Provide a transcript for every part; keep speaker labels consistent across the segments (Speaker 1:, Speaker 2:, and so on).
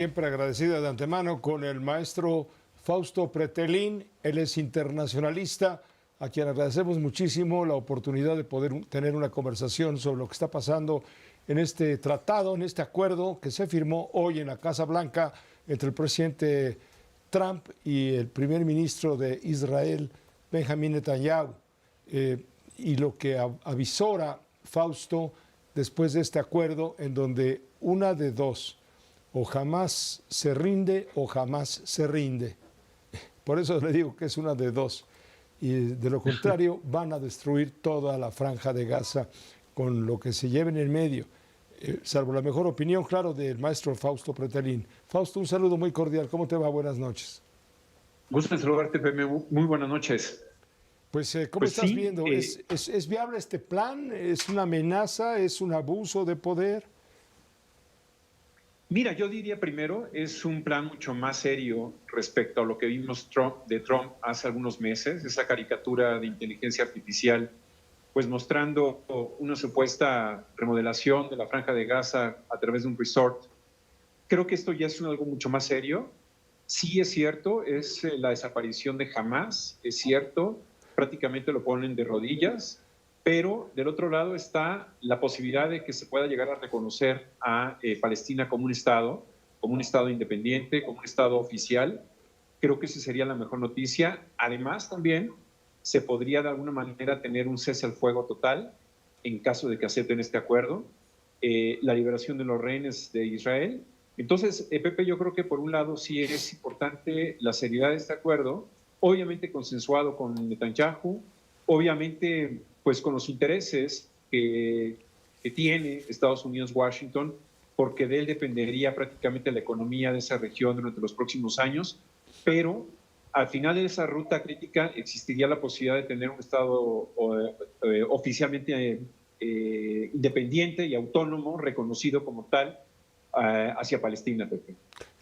Speaker 1: Siempre agradecida de antemano con el maestro Fausto Pretelín. Él es internacionalista, a quien agradecemos muchísimo la oportunidad de poder tener una conversación sobre lo que está pasando en este tratado, en este acuerdo que se firmó hoy en la Casa Blanca entre el presidente Trump y el primer ministro de Israel, Benjamín Netanyahu. Y lo que avisora Fausto después de este acuerdo, en donde una de dos, o jamás se rinde o jamás se rinde. Por eso le digo que es una de dos. Y de lo contrario, van a destruir toda la franja de Gaza con lo que se lleve en el medio. Salvo la mejor opinión, claro, del maestro Fausto Pretelín. Fausto, un saludo muy cordial. ¿Cómo te va? Buenas noches.
Speaker 2: Gusto en saludarte, Pepe. Muy buenas noches.
Speaker 1: Pues, ¿cómo
Speaker 2: Pues
Speaker 1: estás
Speaker 2: sí,
Speaker 1: viendo? ¿Es viable este plan? ¿Es una amenaza? ¿Es un abuso de poder?
Speaker 2: mira, yo diría primero, es un plan mucho más serio respecto a lo que vimos de Trump hace algunos meses, esa caricatura de inteligencia artificial, pues mostrando una supuesta remodelación de la Franja de Gaza a través de un resort. Creo que esto ya es algo mucho más serio. Sí es cierto, es la desaparición de Hamás, es cierto, prácticamente lo ponen de rodillas, pero del otro lado está la posibilidad de que se pueda llegar a reconocer a Palestina como un estado independiente, como un estado oficial. Creo que esa sería la mejor noticia. Además, también se podría de alguna manera tener un cese al fuego total en caso de que acepten este acuerdo, la liberación de los rehenes de Israel. Entonces, Pepe, yo creo que por un lado sí es importante la seriedad de este acuerdo, obviamente consensuado con Netanyahu, obviamente pues con los intereses que tiene Estados Unidos-Washington, porque de él dependería prácticamente la economía de esa región durante los próximos años, pero al final de esa ruta crítica existiría la posibilidad de tener un Estado oficialmente independiente y autónomo, reconocido como tal, hacia Palestina, Pepe.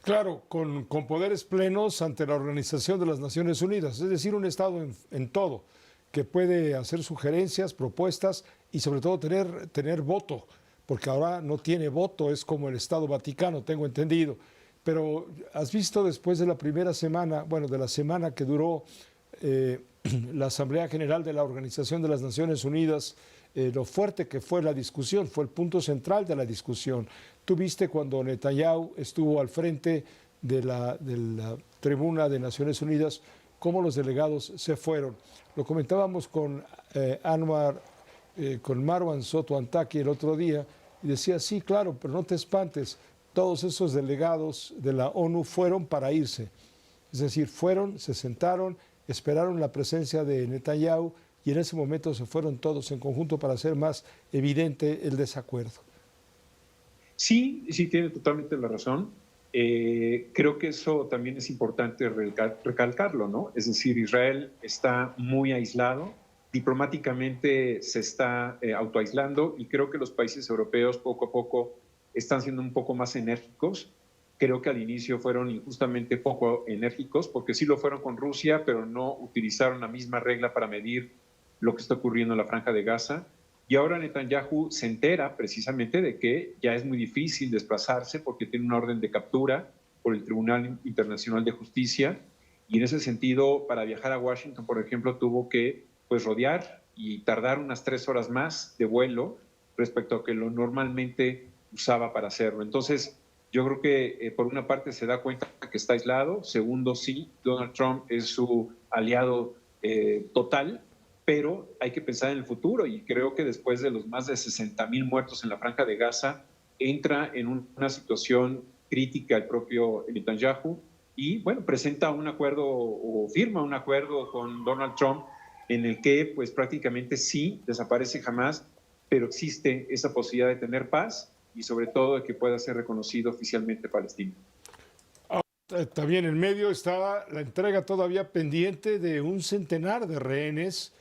Speaker 1: Claro, con poderes plenos ante la Organización de las Naciones Unidas, es decir, un Estado en todo, que puede hacer sugerencias, propuestas y sobre todo tener voto, porque ahora no tiene voto, es como el Estado Vaticano, tengo entendido. Pero has visto después de la primera semana, bueno, de la semana que duró la Asamblea General de la Organización de las Naciones Unidas, lo fuerte que fue la discusión, fue el punto central de la discusión. Tú viste cuando Netanyahu estuvo al frente de la tribuna de Naciones Unidas, cómo los delegados se fueron. Lo comentábamos con con Marwan Soto Antaki el otro día, y decía, sí, claro, pero no te espantes, todos esos delegados de la ONU fueron para irse. Es decir, fueron, se sentaron, esperaron la presencia de Netanyahu y en ese momento se fueron todos en conjunto para hacer más evidente el desacuerdo.
Speaker 2: Sí, sí, tiene totalmente la razón. Creo que eso también es importante recalcarlo, ¿no? Es decir, Israel está muy aislado, diplomáticamente se está autoaislando y creo que los países europeos poco a poco están siendo un poco más enérgicos. Creo que al inicio fueron injustamente poco enérgicos porque sí lo fueron con Rusia, pero no utilizaron la misma regla para medir lo que está ocurriendo en la Franja de Gaza. Y ahora Netanyahu se entera precisamente de que ya es muy difícil desplazarse porque tiene una orden de captura por el Tribunal Internacional de Justicia y en ese sentido para viajar a Washington, por ejemplo, tuvo que pues rodear y tardar unas 3 horas más de vuelo respecto a que lo normalmente usaba para hacerlo. Entonces, yo creo que por una parte se da cuenta que está aislado, segundo, sí, Donald Trump es su aliado total, pero hay que pensar en el futuro y creo que después de los más de 60,000 muertos en la Franja de Gaza, entra en una situación crítica el propio Netanyahu y, bueno, presenta un acuerdo o firma un acuerdo con Donald Trump en el que, pues, prácticamente sí desaparece Hamás, pero existe esa posibilidad de tener paz y, sobre todo, de que pueda ser reconocido oficialmente Palestina.
Speaker 1: También en medio estaba la entrega todavía pendiente de un centenar de rehenes.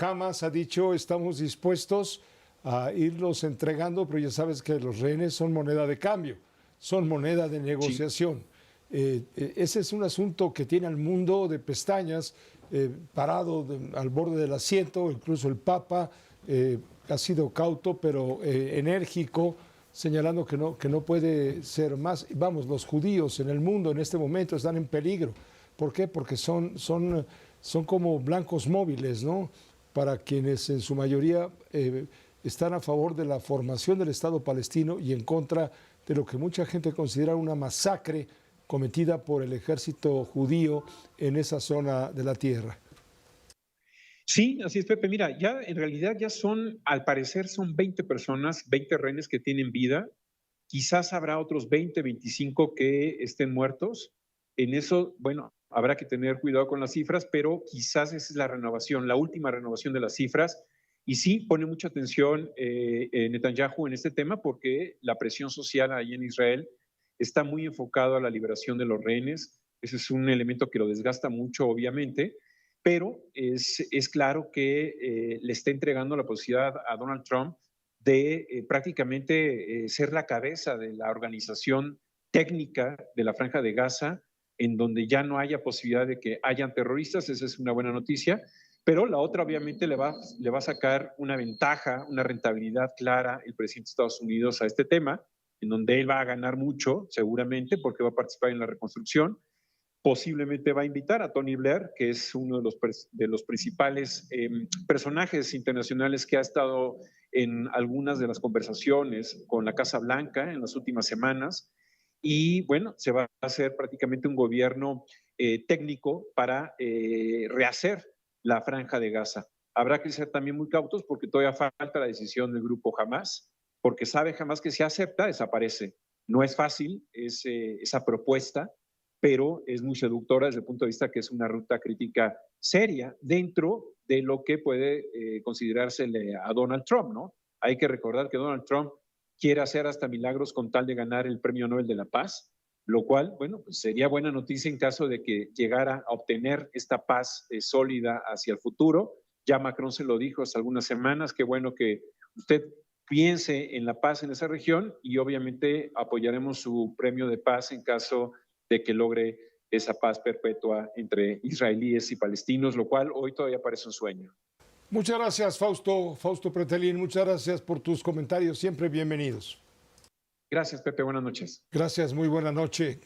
Speaker 1: Hamas ha dicho, estamos dispuestos a irlos entregando, pero ya sabes que los rehenes son moneda de cambio, son moneda de negociación. Sí. Ese es un asunto que tiene al mundo de pestañas, parado al borde del asiento, incluso el Papa ha sido cauto, pero enérgico, señalando que no puede ser más. Vamos, los judíos en el mundo en este momento están en peligro. ¿Por qué? Porque son como blancos móviles, ¿no? Para quienes en su mayoría están a favor de la formación del Estado palestino y en contra de lo que mucha gente considera una masacre cometida por el ejército judío en esa zona de la tierra.
Speaker 2: Sí, así es, Pepe. Mira, ya en realidad ya son, al parecer son 20 personas, 20 rehenes que tienen vida. Quizás habrá otros 20, 25 que estén muertos. En eso, bueno, habrá que tener cuidado con las cifras, pero quizás esa es la renovación, la última renovación de las cifras. Y sí, pone mucha atención Netanyahu en este tema porque la presión social ahí en Israel está muy enfocado a la liberación de los rehenes. Ese es un elemento que lo desgasta mucho, obviamente, pero es claro que le está entregando la posibilidad a Donald Trump de prácticamente ser la cabeza de la organización técnica de la Franja de Gaza, en donde ya no haya posibilidad de que hayan terroristas. Esa es una buena noticia, pero la otra obviamente le va a sacar una ventaja, una rentabilidad clara el presidente de Estados Unidos a este tema, en donde él va a ganar mucho, seguramente, porque va a participar en la reconstrucción. Posiblemente va a invitar a Tony Blair, que es uno de los principales personajes internacionales que ha estado en algunas de las conversaciones con la Casa Blanca en las últimas semanas. Y bueno, se va a hacer prácticamente un gobierno técnico para rehacer la Franja de Gaza. Habrá que ser también muy cautos porque todavía falta la decisión del grupo Hamas, porque sabe Hamas que si acepta, desaparece. No es fácil esa propuesta, pero es muy seductora desde el punto de vista que es una ruta crítica seria dentro de lo que puede considerársele a Donald Trump, ¿no? Hay que recordar que Donald Trump quiere hacer hasta milagros con tal de ganar el Premio Nobel de la Paz, lo cual, bueno, pues sería buena noticia en caso de que llegara a obtener esta paz sólida hacia el futuro. Ya Macron se lo dijo hace algunas semanas, qué bueno que usted piense en la paz en esa región y obviamente apoyaremos su premio de paz en caso de que logre esa paz perpetua entre israelíes y palestinos, lo cual hoy todavía parece un sueño.
Speaker 1: Muchas gracias, Fausto Pretelín. Muchas gracias por tus comentarios. Siempre bienvenidos.
Speaker 2: Gracias, Pepe. Buenas noches.
Speaker 1: Gracias, muy buena noche.